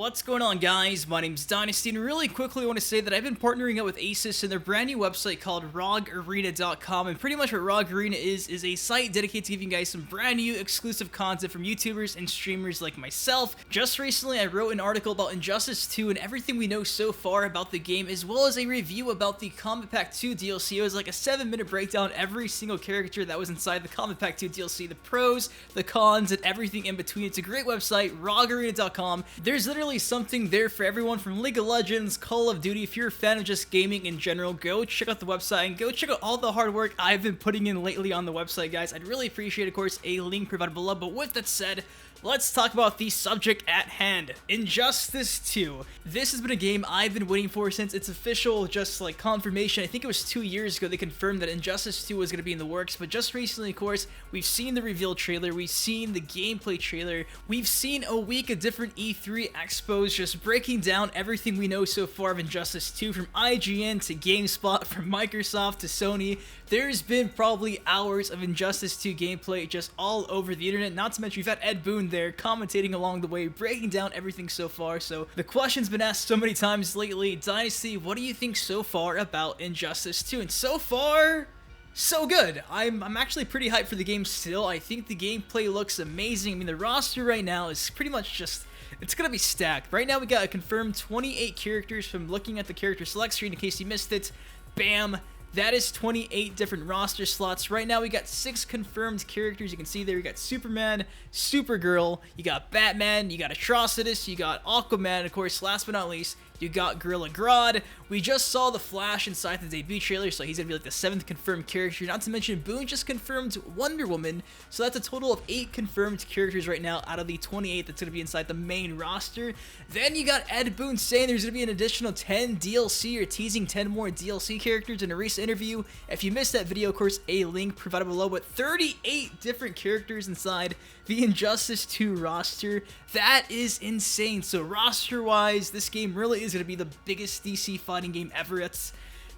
What's going on, guys? My name's Dynasty, and really quickly I want to say that I've been partnering up with Asus and their brand new website called ROGArena.com, and pretty much what ROG Arena is a site dedicated to giving you guys some brand new exclusive content from YouTubers and streamers like myself. Just recently I wrote an article about Injustice 2 and everything we know so far about the game, as well as a review about the Combat Pack 2 DLC. It was like a 7-minute breakdown every single character that was inside the Combat Pack 2 DLC, the pros, the cons, and everything in between. It's a great website, ROGArena.com. There's literally something there for everyone from League of Legends, Call of Duty. If you're a fan of just gaming in general, go check out the website and go check out all the hard work I've been putting in lately on the website, guys. I'd really appreciate, of course, a link provided below. But with that said, let's talk about the subject at hand, Injustice 2. This has been a game I've been waiting for since its official, just like, confirmation. I think it was 2 years ago they confirmed that Injustice 2 was going to be in the works, but just recently, of course, we've seen the reveal trailer, we've seen the gameplay trailer, we've seen a week of different E3 expos just breaking down everything we know so far of Injustice 2, from IGN to GameSpot, from Microsoft to Sony. There's been probably hours of Injustice 2 gameplay just all over the internet, not to mention we've had Ed Boon there commentating along the way, breaking down everything so far. So the question's been asked so many times lately, Dynasty, what do you think so far about Injustice 2? And so far, so good. I'm actually pretty hyped for the game still. I think the gameplay looks amazing. I mean, the roster right now is pretty much just, it's gonna be stacked. Right now we got a confirmed 28 characters from looking at the character select screen in case you missed it. Bam! That is 28 different roster slots. Right now we got 6 confirmed characters. You can see there, you got Superman, Supergirl, you got Batman, you got Atrocitus, you got Aquaman, of course, last but not least, you got Gorilla Grodd. We just saw the Flash inside the debut trailer, so he's gonna be like the 7th confirmed character. Not to mention, Boon just confirmed Wonder Woman, so that's a total of 8 confirmed characters right now out of the 28 that's gonna be inside the main roster. Then you got Ed Boon saying there's gonna be an additional 10 DLC, or teasing 10 more DLC characters in a recent interview. If you missed that video, of course, a link provided below, but 38 different characters inside the Injustice 2 roster. That is insane. So roster-wise, this game really is going to be the biggest DC fighting game ever.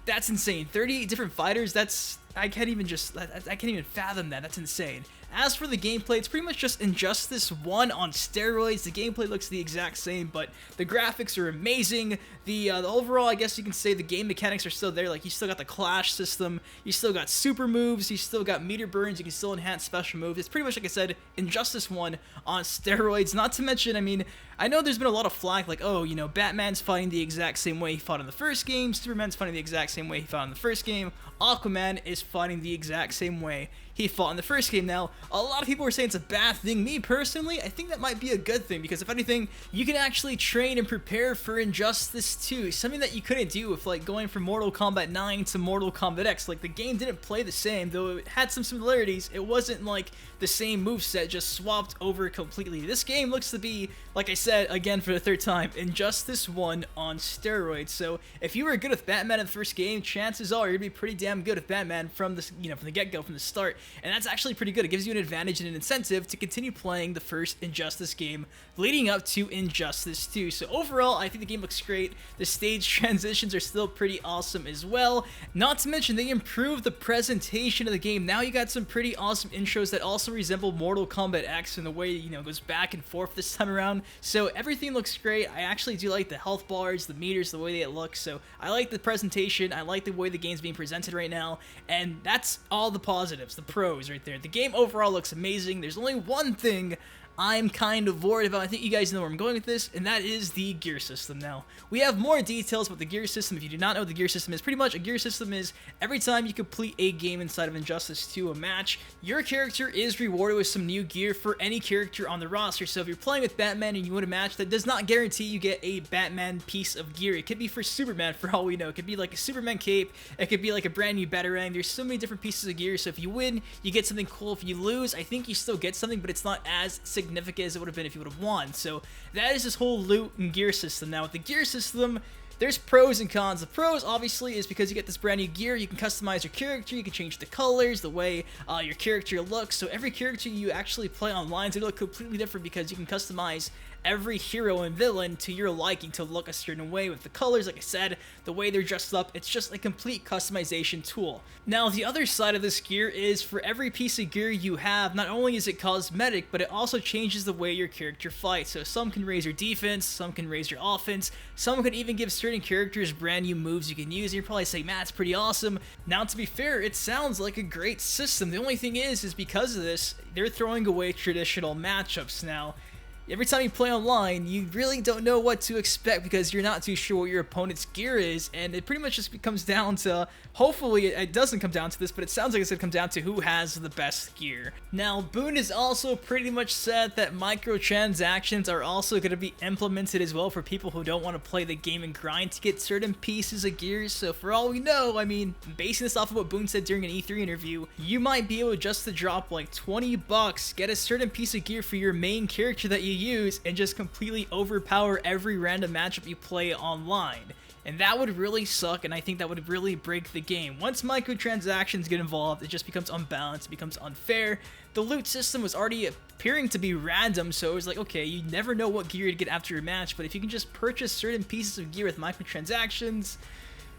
That's insane. 38 different fighters, I can't even fathom that. That's insane. As for the gameplay, it's pretty much just Injustice 1 on steroids. The gameplay looks the exact same, but the graphics are amazing. The overall, I guess you can say the game mechanics are still there. Like, you still got the clash system, you still got super moves, you still got meter burns, you can still enhance special moves. It's pretty much, like I said, Injustice 1 on steroids. Not to mention, I mean, I know there's been a lot of flack, like, oh, you know, Batman's fighting the exact same way he fought in the first game, Superman's fighting the exact same way he fought in the first game, Aquaman is fighting the exact same way he fought in the first game. Now, a lot of people are saying it's a bad thing. Me, personally, I think that might be a good thing, because if anything, you can actually train and prepare for Injustice 2, something that you couldn't do with, like, going from Mortal Kombat 9 to Mortal Kombat X. Like, the game didn't play the same, though it had some similarities. It wasn't, like, the same moveset just swapped over completely. This game looks to be, like I said, again for the 3rd time, Injustice 1 on steroids. So, if you were good with Batman in the first game, chances are you're gonna be pretty damn good with Batman from the, from the get-go, from the start. And that's actually pretty good. It gives you an advantage and an incentive to continue playing the first Injustice game leading up to Injustice 2. So overall, I think the game looks great. The stage transitions are still pretty awesome as well. Not to mention, they improved the presentation of the game. Now you got some pretty awesome intros that also resemble Mortal Kombat X in the way, it goes back and forth this time around. So everything looks great. I actually do like the health bars, the meters, the way they look. So I like the presentation. I like the way the game's being presented right now. And that's all the positives, the pros right there. The game overall looks amazing. There's only one thing I'm kind of worried about. I think you guys know where I'm going with this, and that is the gear system. Now, we have more details about the gear system. If you do not know what the gear system is, pretty much a gear system is every time you complete a game inside of Injustice 2, a match, your character is rewarded with some new gear for any character on the roster. So if you're playing with Batman and you win a match, that does not guarantee you get a Batman piece of gear. It could be for Superman, for all we know. It could be like a Superman cape. It could be like a brand new Batarang. There's so many different pieces of gear. So if you win, you get something cool. If you lose, I think you still get something, but it's not as significant as it would have been if you would have won. So that is this whole loot and gear system. Now with the gear system, there's pros and cons. The pros, obviously, is because you get this brand new gear, you can customize your character, you can change the colors, the way your character looks. So every character you actually play online is going to look completely different because you can customize every hero and villain to your liking to look a certain way with the colors, like I said, the way they're dressed up. It's just a complete customization tool. Now, the other side of this gear is for every piece of gear you have, not only is it cosmetic, but it also changes the way your character fights. So some can raise your defense, some can raise your offense, some could even give certain characters brand new moves you can use, and you're probably saying, Matt, it's pretty awesome. Now, to be fair, it sounds like a great system. The only thing is because of this, they're throwing away traditional matchups now. Every time you play online, you really don't know what to expect because you're not too sure what your opponent's gear is, and it pretty much just comes down to, hopefully it doesn't come down to this, but it sounds like it's going to come down to who has the best gear. Now, Boon has also pretty much said that microtransactions are also going to be implemented as well for people who don't want to play the game and grind to get certain pieces of gear. So for all we know, I mean, basing this off of what Boon said during an E3 interview, you might be able just to drop like 20 bucks, get a certain piece of gear for your main character that you use, and just completely overpower every random matchup you play online. And that would really suck, and I think that would really break the game. Once microtransactions get involved, it just becomes unbalanced, it becomes unfair. The loot system was already appearing to be random, so it was like, okay, you never know what gear to get after your match, but if you can just purchase certain pieces of gear with microtransactions,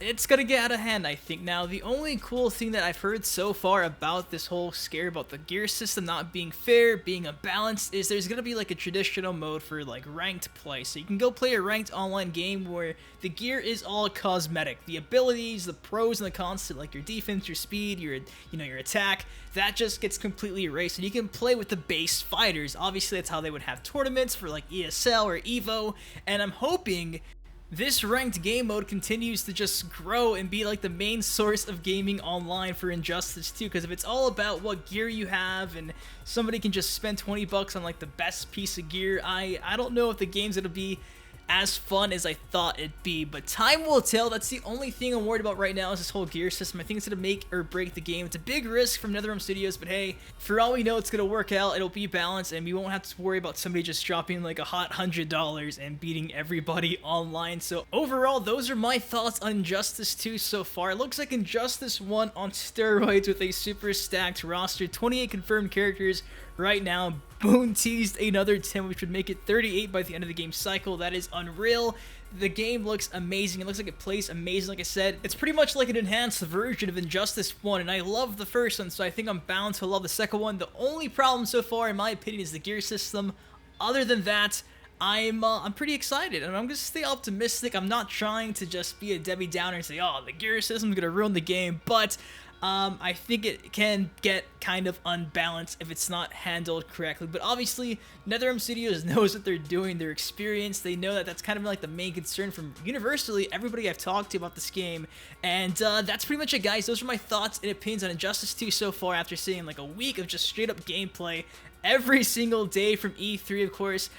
it's gonna get out of hand, I think. Now, the only cool thing that I've heard so far about this whole scare about the gear system not being fair, being unbalanced, is there's gonna be like a traditional mode for like ranked play. So you can go play a ranked online game where the gear is all cosmetic. The abilities, the pros and the cons, like your defense, your speed, your attack, that just gets completely erased, and you can play with the base fighters. Obviously, that's how they would have tournaments for like ESL or EVO, and I'm hoping this ranked game mode continues to just grow and be like the main source of gaming online for Injustice 2, because if it's all about what gear you have and somebody can just spend 20 bucks on like the best piece of gear, I don't know if the game's gonna be as fun as I thought it'd be, but time will tell. That's the only thing I'm worried about right now is this whole gear system. I think it's gonna make or break the game. It's a big risk from NetherRealm Studios, but hey, for all we know, it's gonna work out. It'll be balanced, and we won't have to worry about somebody just dropping like a hot $100 and beating everybody online. So overall, those are my thoughts on Injustice 2 so far. It looks like Injustice 1 on steroids with a super stacked roster, 28 confirmed characters right now. Boon teased another 10, which would make it 38 by the end of the game cycle. That is unreal. The game looks amazing. It looks like it plays amazing. Like I said, it's pretty much like an enhanced version of Injustice 1, and I love the first one, so I think I'm bound to love the second one. The only problem so far, in my opinion, is the gear system. Other than that, I'm pretty excited, and I'm gonna stay optimistic. I'm not trying to just be a Debbie Downer and say, oh, the gear system's gonna ruin the game, but I think it can get kind of unbalanced if it's not handled correctly. But obviously, NetherRealm Studios knows what they're doing. They're experienced. They know that that's kind of like the main concern from universally everybody I've talked to about this game. And that's pretty much it, guys. Those are my thoughts and opinions on Injustice 2 so far after seeing like a week of just straight up gameplay every single day from E3, of course.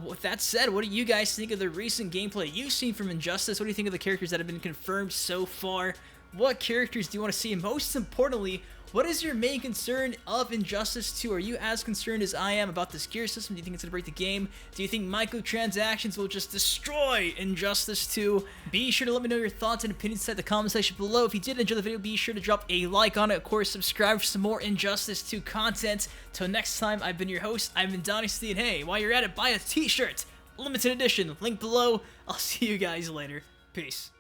With that said, what do you guys think of the recent gameplay you've seen from Injustice? What do you think of the characters that have been confirmed so far? What characters do you want to see? And most importantly, what is your main concern of Injustice 2? Are you as concerned as I am about this gear system? Do you think it's going to break the game? Do you think microtransactions will just destroy Injustice 2? Be sure to let me know your thoughts and opinions inside the comment section below. If you did enjoy the video, be sure to drop a like on it. Of course, subscribe for some more Injustice 2 content. Till next time, I've been your host, I've been Dynasty, and hey, while you're at it, buy a t-shirt! Limited edition, link below. I'll see you guys later. Peace.